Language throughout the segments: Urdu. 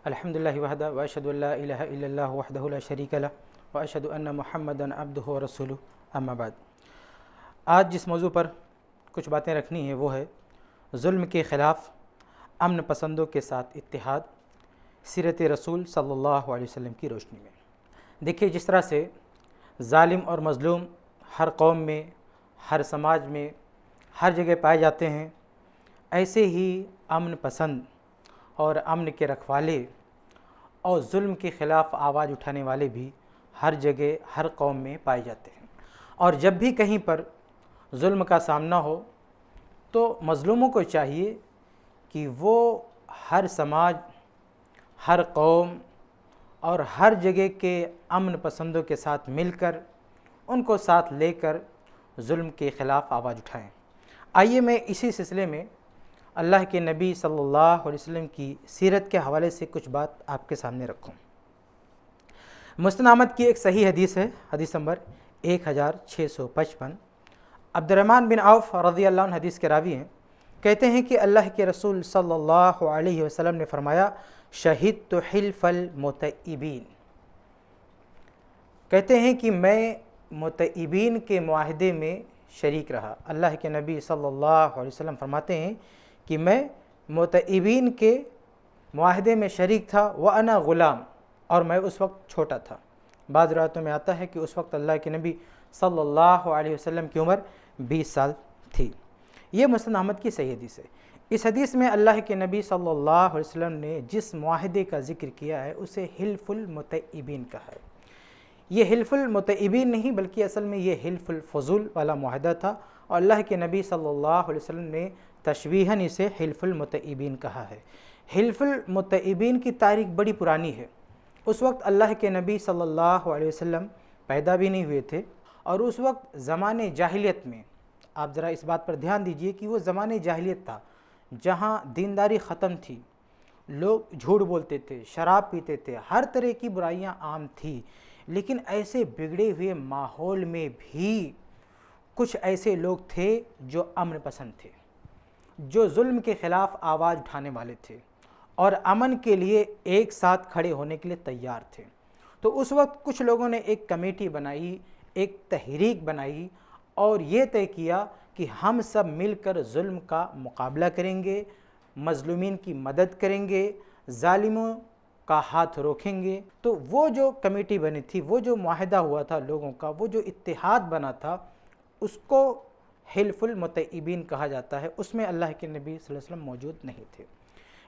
الحمدللہ وحدہ واشہد ان لا الہ الا اللہ وحدہ لا شریک لہ واشہد ان محمدا عبدہ ورسولہ اما بعد۔ آج جس موضوع پر کچھ باتیں رکھنی ہیں وہ ہے ظلم کے خلاف امن پسندوں کے ساتھ اتحاد، سیرت رسول صلی اللہ علیہ وسلم کی روشنی میں۔ دیکھیے، جس طرح سے ظالم اور مظلوم ہر قوم میں، ہر سماج میں، ہر جگہ پائے جاتے ہیں، ایسے ہی امن پسند اور امن کے رکھوالے اور ظلم کے خلاف آواز اٹھانے والے بھی ہر جگہ ہر قوم میں پائے جاتے ہیں۔ اور جب بھی کہیں پر ظلم کا سامنا ہو تو مظلوموں کو چاہیے کہ وہ ہر سماج، ہر قوم اور ہر جگہ کے امن پسندوں کے ساتھ مل کر، ان کو ساتھ لے کر ظلم کے خلاف آواز اٹھائیں۔ آئیے میں اسی سلسلے میں اللہ کے نبی صلی اللہ علیہ وسلم کی سیرت کے حوالے سے کچھ بات آپ کے سامنے رکھوں۔ مسند احمد کی ایک صحیح حدیث ہے، حدیث نمبر 1655۔ عبد الرحمن بن عوف رضی اللہ عنہ حدیث کے راوی ہیں، کہتے ہیں کہ اللہ کے رسول صلی اللہ علیہ وسلم نے فرمایا، شہدت حلف المتئبین، کہتے ہیں کہ میں متئبین کے معاہدے میں شریک رہا۔ اللہ کے نبی صلی اللہ علیہ وسلم فرماتے ہیں کہ میں متئبین کے معاہدے میں شریک تھا، وَأَنَا غلام، اور میں اس وقت چھوٹا تھا۔ بعض روایتوں میں آتا ہے کہ اس وقت اللہ کے نبی صلی اللہ علیہ وسلم کی عمر 20 سال تھی۔ یہ مسند احمد کی صحیح حدیث ہے۔ اس حدیث میں اللہ کے نبی صلی اللہ علیہ وسلم نے جس معاہدے کا ذکر کیا ہے اسے حلف المتئبین کہا ہے۔ یہ حلف المتئبین نہیں بلکہ اصل میں یہ حلف الفضول والا معاہدہ تھا، اور اللہ کے نبی صلی اللہ علیہ وسلم نے تشبیہاً اسے حلف المتئبین کہا ہے۔ حلف المتئبین کی تاریخ بڑی پرانی ہے۔ اس وقت اللہ کے نبی صلی اللہ علیہ وسلم پیدا بھی نہیں ہوئے تھے، اور اس وقت زمانے جاہلیت میں، آپ ذرا اس بات پر دھیان دیجئے کہ وہ زمانے جاہلیت تھا جہاں دینداری ختم تھی، لوگ جھوٹ بولتے تھے، شراب پیتے تھے، ہر طرح کی برائیاں عام تھی۔ لیکن ایسے بگڑے ہوئے ماحول میں بھی کچھ ایسے لوگ تھے جو امن پسند تھے، جو ظلم کے خلاف آواز اٹھانے والے تھے اور امن کے لیے ایک ساتھ کھڑے ہونے کے لیے تیار تھے۔ تو اس وقت کچھ لوگوں نے ایک کمیٹی بنائی، ایک تحریک بنائی، اور یہ طے کیا کہ ہم سب مل کر ظلم کا مقابلہ کریں گے، مظلومین کی مدد کریں گے، ظالموں کا ہاتھ روکیں گے۔ تو وہ جو کمیٹی بنی تھی، وہ جو معاہدہ ہوا تھا لوگوں کا، وہ جو اتحاد بنا تھا، اس کو حلف المتئبین کہا جاتا ہے۔ اس میں اللہ کے نبی صلی اللہ علیہ وسلم موجود نہیں تھے۔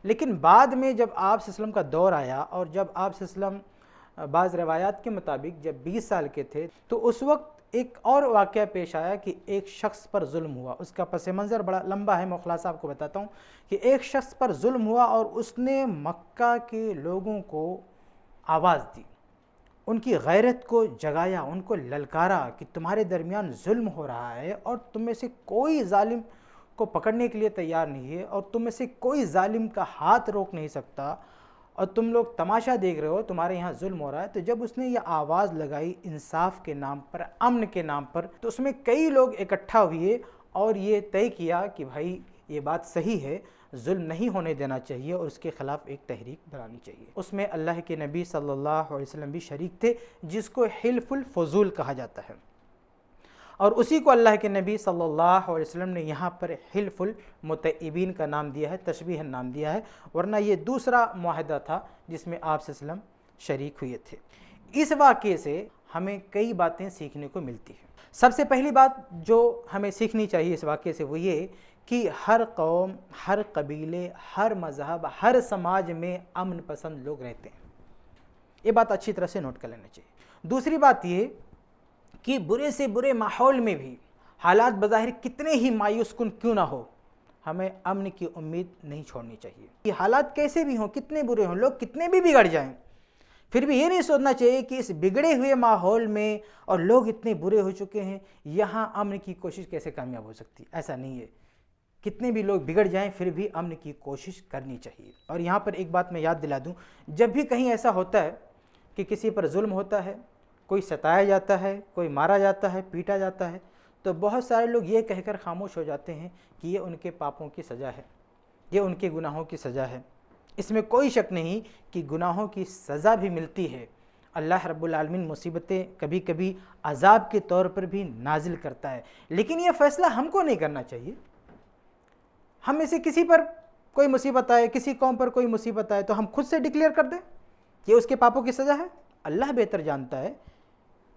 لیکن بعد میں جب آپ صلی اللہ علیہ وسلم کا دور آیا، اور جب آپ صلی اللہ علیہ وسلم بعض روایات کے مطابق جب 20 سال کے تھے، تو اس وقت ایک اور واقعہ پیش آیا کہ ایک شخص پر ظلم ہوا۔ اس کا پس منظر بڑا لمبا ہے، میں خلاصہ آپ کو بتاتا ہوں کہ ایک شخص پر ظلم ہوا اور اس نے مکہ کے لوگوں کو آواز دی، ان کی غیرت کو جگایا، ان کو للکارا کہ تمہارے درمیان ظلم ہو رہا ہے، اور تم میں سے کوئی ظالم کو پکڑنے کے لیے تیار نہیں ہے، اور تم میں سے کوئی ظالم کا ہاتھ روک نہیں سکتا، اور تم لوگ تماشا دیکھ رہے ہو، تمہارے یہاں ظلم ہو رہا ہے۔ تو جب اس نے یہ آواز لگائی انصاف کے نام پر، امن کے نام پر، تو اس میں کئی لوگ اکٹھا ہوئے اور یہ طے کیا کہ بھائی یہ بات صحیح ہے، ظلم نہیں ہونے دینا چاہیے، اور اس کے خلاف ایک تحریک بنانی چاہیے۔ اس میں اللہ کے نبی صلی اللہ علیہ وسلم بھی شریک تھے، جس کو حلف الفضول کہا جاتا ہے، اور اسی کو اللہ کے نبی صلی اللہ علیہ وسلم نے یہاں پر حلف المتئبین کا نام دیا ہے، تشبیہاً نام دیا ہے، ورنہ یہ دوسرا معاہدہ تھا جس میں آپ صلی اللہ علیہ وسلم شریک ہوئے تھے۔ اس واقعے سے ہمیں کئی باتیں سیکھنے کو ملتی ہیں۔ سب سے پہلی بات جو ہمیں سیکھنی چاہیے اس واقعے سے وہ یہ کہ ہر قوم، ہر قبیلے، ہر مذہب، ہر سماج میں امن پسند لوگ رہتے ہیں۔ یہ بات اچھی طرح سے نوٹ کر لینا چاہیے۔ دوسری بات یہ کہ برے سے برے ماحول میں بھی، حالات بظاہر کتنے ہی مایوس کن کیوں نہ ہو، ہمیں امن کی امید نہیں چھوڑنی چاہیے۔ یہ حالات کیسے بھی ہوں، کتنے برے ہوں، لوگ کتنے بھی بگڑ جائیں، پھر بھی یہ نہیں سوچنا چاہیے کہ اس بگڑے ہوئے ماحول میں اور لوگ اتنے برے ہو چکے ہیں، یہاں امن کی کوشش کیسے کامیاب ہو سکتی؟ ایسا نہیں ہے۔ کتنے بھی لوگ بگڑ جائیں پھر بھی امن کی کوشش کرنی چاہیے۔ اور یہاں پر ایک بات میں یاد دلا دوں، جب بھی کہیں ایسا ہوتا ہے کہ کسی پر ظلم ہوتا ہے، کوئی ستایا جاتا ہے، کوئی مارا جاتا ہے، پیٹا جاتا ہے، تو بہت سارے لوگ یہ کہہ کر خاموش ہو جاتے ہیں کہ یہ ان کے پاپوں کی سزا ہے، یہ ان کے گناہوں کی سزا ہے، اس میں کوئی شک نہیں کہ گناہوں کی سزا بھی ملتی ہے۔ اللہ رب العالمین مصیبتیں کبھی کبھی عذاب کے طور پر بھی نازل کرتا ہے، لیکن یہ فیصلہ ہم کو نہیں کرنا چاہیے۔ ہم میں سے کسی پر کوئی مصیبت آئے، کسی قوم پر کوئی مصیبت آئے تو ہم خود سے ڈکلیئر کر دیں کہ اس کے پاپوں کی سزا ہے؟ اللہ بہتر جانتا ہے،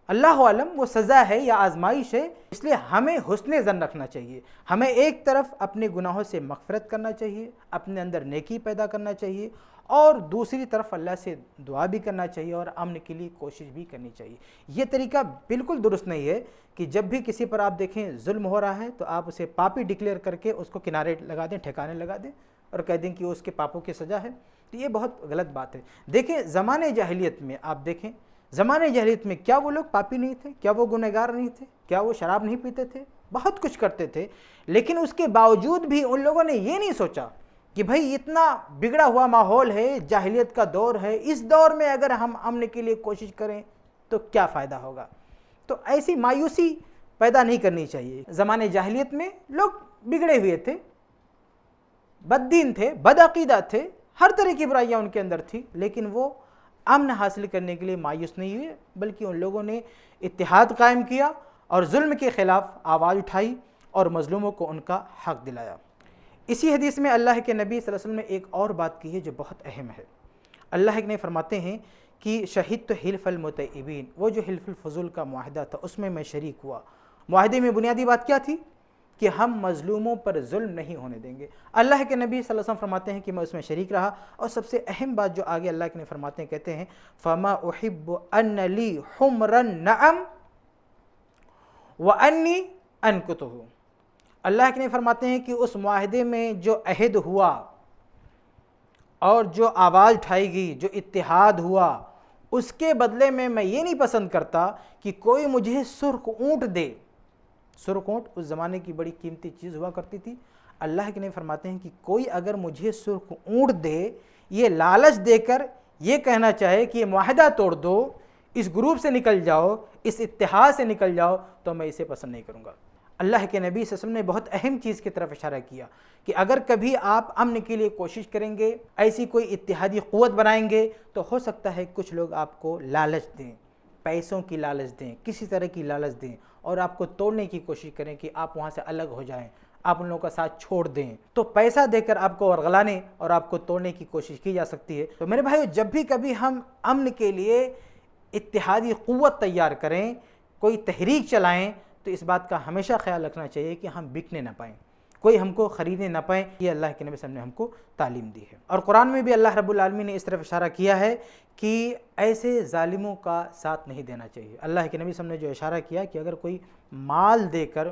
اللہ عالم وہ سزا ہے یا آزمائش ہے، اس لیے ہمیں حسن ظن رکھنا چاہیے۔ ہمیں ایک طرف اپنے گناہوں سے مغفرت کرنا چاہیے، اپنے اندر نیکی پیدا کرنا چاہیے، اور دوسری طرف اللہ سے دعا بھی کرنا چاہیے اور امن کے لیے کوشش بھی کرنی چاہیے۔ یہ طریقہ بالکل درست نہیں ہے کہ جب بھی کسی پر آپ دیکھیں ظلم ہو رہا ہے تو آپ اسے پاپی ڈکلیئر کر کے اس کو کنارے لگا دیں، ٹھکانے لگا دیں اور کہہ دیں کہ اس کے پاپوں کی سزا ہے، تو یہ بہت غلط بات ہے۔ دیکھیں زمانے جاہلیت میں، آپ دیکھیں زمانے جاہلیت میں کیا وہ لوگ پاپی نہیں تھے؟ کیا وہ گنہگار نہیں تھے؟ کیا وہ شراب نہیں پیتے تھے؟ بہت کچھ کرتے تھے، لیکن اس کے باوجود بھی ان لوگوں نے یہ نہیں سوچا کہ بھائی اتنا بگڑا ہوا ماحول ہے، جاہلیت کا دور ہے، اس دور میں اگر ہم امن کے لیے کوشش کریں تو کیا فائدہ ہوگا؟ تو ایسی مایوسی پیدا نہیں کرنی چاہیے۔ زمانے جاہلیت میں لوگ بگڑے ہوئے تھے، بد دین تھے، بد عقیدہ تھے، ہر طرح کی برائیاں ان کے اندر تھی، لیکن وہ امن حاصل کرنے کے لیے مایوس نہیں ہوئے، بلکہ ان لوگوں نے اتحاد قائم کیا اور ظلم کے خلاف آواز اٹھائی اور مظلوموں کو ان کا حق دلایا۔ اسی حدیث میں اللہ کے نبی صلی اللہ علیہ وسلم نے ایک اور بات کی ہے جو بہت اہم ہے۔ اللہ نے فرماتے ہیں کہ شہدت حلف المطیبین، وہ جو حلف الفضول کا معاہدہ تھا اس میں شریک ہوا۔ معاہدے میں بنیادی بات کیا تھی؟ کہ ہم مظلوموں پر ظلم نہیں ہونے دیں گے۔ اللہ کے نبی صلی اللہ علیہ وسلم فرماتے ہیں کہ میں اس میں شریک رہا، اور سب سے اہم بات جو آگے اللہ کے نبی فرماتے ہیں، کہتے ہیں فَمَا أُحِبُّ أَنَّ لِي حُمْرَ النَّعَمْ وَأَنِّي أَنْكُتُهُ۔ اللہ کے نبی فرماتے ہیں کہ اس معاہدے میں جو عہد ہوا اور جو آواز اٹھائی گئی، جو اتحاد ہوا، اس کے بدلے میں یہ نہیں پسند کرتا کہ کوئی مجھے سرخ اونٹ دے۔ سرخ اونٹ اس زمانے کی بڑی قیمتی چیز ہوا کرتی تھی۔ اللہ کے نبی فرماتے ہیں کہ کوئی اگر مجھے سرخ اونٹ دے، یہ لالچ دے کر یہ کہنا چاہے کہ یہ معاہدہ توڑ دو، اس گروپ سے نکل جاؤ، اس اتحاد سے نکل جاؤ، تو میں اسے پسند نہیں کروں گا۔ اللہ کے نبی صلی اللہ علیہ وسلم نے بہت اہم چیز کی طرف اشارہ کیا کہ اگر کبھی آپ امن کے لیے کوشش کریں گے، ایسی کوئی اتحادی قوت بنائیں گے، تو ہو سکتا ہے کچھ لوگ آپ کو لالچ دیں، پیسوں کی لالچ دیں، کسی طرح کی لالچ دیں، اور آپ کو توڑنے کی کوشش کریں کہ آپ وہاں سے الگ ہو جائیں، آپ ان لوگوں کا ساتھ چھوڑ دیں۔ تو پیسہ دے کر آپ کو ورغلانے اور آپ کو توڑنے کی کوشش کی جا سکتی ہے۔ تو میرے بھائیو، جب بھی کبھی ہم امن کے لیے اتحادی قوت تیار کریں، کوئی تحریک چلائیں، تو اس بات کا ہمیشہ خیال رکھنا چاہیے کہ ہم بکنے نہ پائیں، کوئی ہم کو خریدنے نہ پائیں۔ یہ اللہ کے نبی صلی اللہ علیہ وسلم نے ہم کو تعلیم دی ہے، اور قرآن میں بھی اللہ رب العالمین نے اس طرف اشارہ کیا ہے کہ ایسے ظالموں کا ساتھ نہیں دینا چاہیے۔ اللہ کے نبی صلی اللہ علیہ وسلم نے جو اشارہ کیا کہ اگر کوئی مال دے کر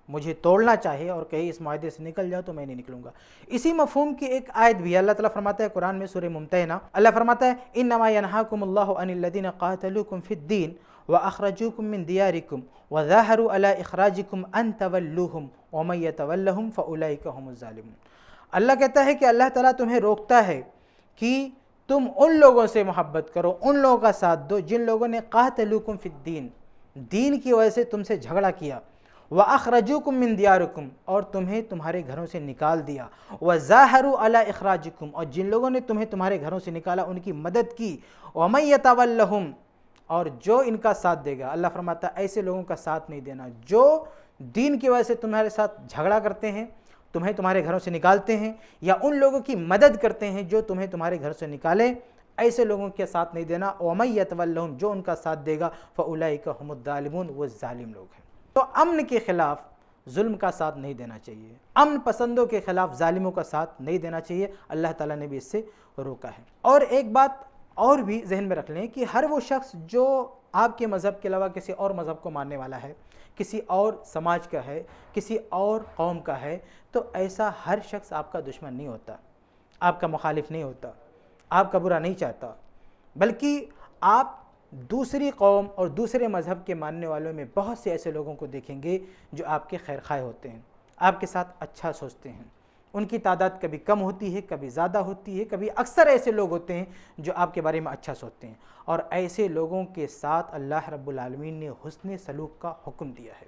مجھے توڑنا چاہے اور کہیں اس معاہدے سے نکل جاؤ تو میں نہیں نکلوں گا، اسی مفہوم کی ایک آیت بھی ہے۔ اللہ تعالیٰ فرماتا ہے قرآن میں سورہ ممتحنہ، اللہ فرماتا ہے انما ینہاکم اللہ عن الذین قاتلوکم فی الدین وَأَخْرَجُوكُم مِّن دِيَارِكُمْ وَظَاهَرُوا عَلَىٰ إِخْرَاجِكُمْ أَن تَوَلُّوهُمْ وَمَن يَتَوَلَّهُمْ فَأُولَٰئِكَ هُمُ الظَّالِمُونَ۔ اللہ کہتا ہے کہ اللہ تعالیٰ تمہیں روکتا ہے کہ تم ان لوگوں سے محبت کرو، ان لوگوں کا ساتھ دو جن لوگوں نے قاتلوکم فی الدین، دین کی وجہ سے تم سے جھگڑا کیا، وَأَخْرَجُوكُم مِّن دِيَارِكُمْ، اور تمہیں تمہارے گھروں سے نکال دیا، وَظَاهَرُوا عَلَىٰ إِخْرَاجِكُمْ، اور جن لوگوں نے تمہیں تمہارے گھروں سے نکالا ان کی مدد کی، وَمَن يَتَوَلَّهُمْ، اور جو ان کا ساتھ دے گا۔ اللہ فرماتا ہے ایسے لوگوں کا ساتھ نہیں دینا جو دین کی وجہ سے تمہارے ساتھ جھگڑا کرتے ہیں، تمہیں تمہارے گھروں سے نکالتے ہیں، یا ان لوگوں کی مدد کرتے ہیں جو تمہیں تمہارے گھر سے نکالیں، ایسے لوگوں کے ساتھ نہیں دینا۔ وَمَن يَتَوَلَّهُمْ، جو ان کا ساتھ دے گا، فَأُولَٰئِكَ هُمُ الظَّالِمُونَ، وہ ظالم لوگ ہیں۔ تو امن کے خلاف ظلم کا ساتھ نہیں دینا چاہیے، امن پسندوں کے خلاف ظالموں کا ساتھ نہیں دینا چاہیے۔ اللہ تعالیٰ نے بھی اس سے روکا ہے۔ اور ایک بات اور بھی ذہن میں رکھ لیں کہ ہر وہ شخص جو آپ کے مذہب کے علاوہ کسی اور مذہب کو ماننے والا ہے، کسی اور سماج کا ہے، کسی اور قوم کا ہے، تو ایسا ہر شخص آپ کا دشمن نہیں ہوتا، آپ کا مخالف نہیں ہوتا، آپ کا برا نہیں چاہتا، بلکہ آپ دوسری قوم اور دوسرے مذہب کے ماننے والوں میں بہت سے ایسے لوگوں کو دیکھیں گے جو آپ کے خیر خواہ ہوتے ہیں، آپ کے ساتھ اچھا سوچتے ہیں۔ ان کی تعداد کبھی کم ہوتی ہے، کبھی زیادہ ہوتی ہے، کبھی اکثر ایسے لوگ ہوتے ہیں جو آپ کے بارے میں اچھا سوچتے ہیں، اور ایسے لوگوں کے ساتھ اللہ رب العالمین نے حسن سلوک کا حکم دیا ہے۔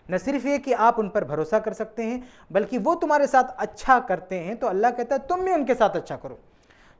نہ صرف یہ کہ آپ ان پر بھروسہ کر سکتے ہیں، بلکہ وہ تمہارے ساتھ اچھا کرتے ہیں تو اللہ کہتا ہے تم بھی ان کے ساتھ اچھا کرو۔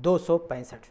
265।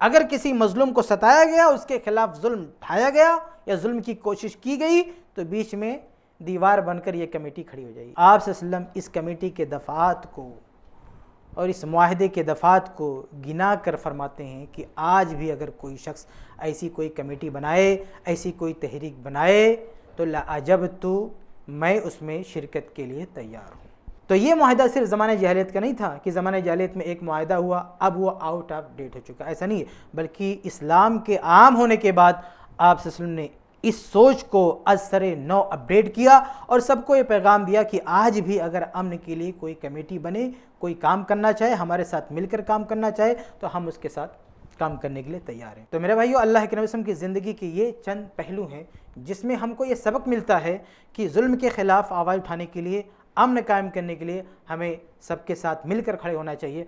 اگر کسی مظلوم کو ستایا گیا، اس کے خلاف ظلم ڈھایا گیا یا ظلم کی کوشش کی گئی، تو بیچ میں دیوار بن کر یہ کمیٹی کھڑی ہو جائے گی۔ آپ صلی اللہ علیہ وسلم اس کمیٹی کے دفعات کو اور اس معاہدے کے دفعات کو گنا کر فرماتے ہیں کہ آج بھی اگر کوئی شخص ایسی کوئی کمیٹی بنائے، ایسی کوئی تحریک بنائے تو لَعَجَبْتُ، میں اس میں شرکت کے لیے تیار ہوں۔ تو یہ معاہدہ صرف زمانہ جاہلیت کا نہیں تھا کہ زمانہ جاہلیت میں ایک معاہدہ ہوا، اب وہ آؤٹ آف ڈیٹ ہو چکا، ایسا نہیں ہے، بلکہ اسلام کے عام ہونے کے بعد آپ صلی اللہ علیہ وسلم نے اس سوچ کو از سر نو اپڈیٹ کیا اور سب کو یہ پیغام دیا کہ آج بھی اگر امن کے لیے کوئی کمیٹی بنے، کوئی کام کرنا چاہے، ہمارے ساتھ مل کر کام کرنا چاہے، تو ہم اس کے ساتھ کام کرنے کے لیے تیار ہیں۔ تو میرے بھائیو، اللہ کے نبی صلی اللہ علیہ وسلم کی زندگی کے یہ چند پہلو ہیں جس میں ہم کو یہ سبق ملتا ہے کہ ظلم کے خلاف آواز اٹھانے کے لیے، امن قائم کرنے کے لیے ہمیں سب کے ساتھ مل کر کھڑے ہونا چاہیے۔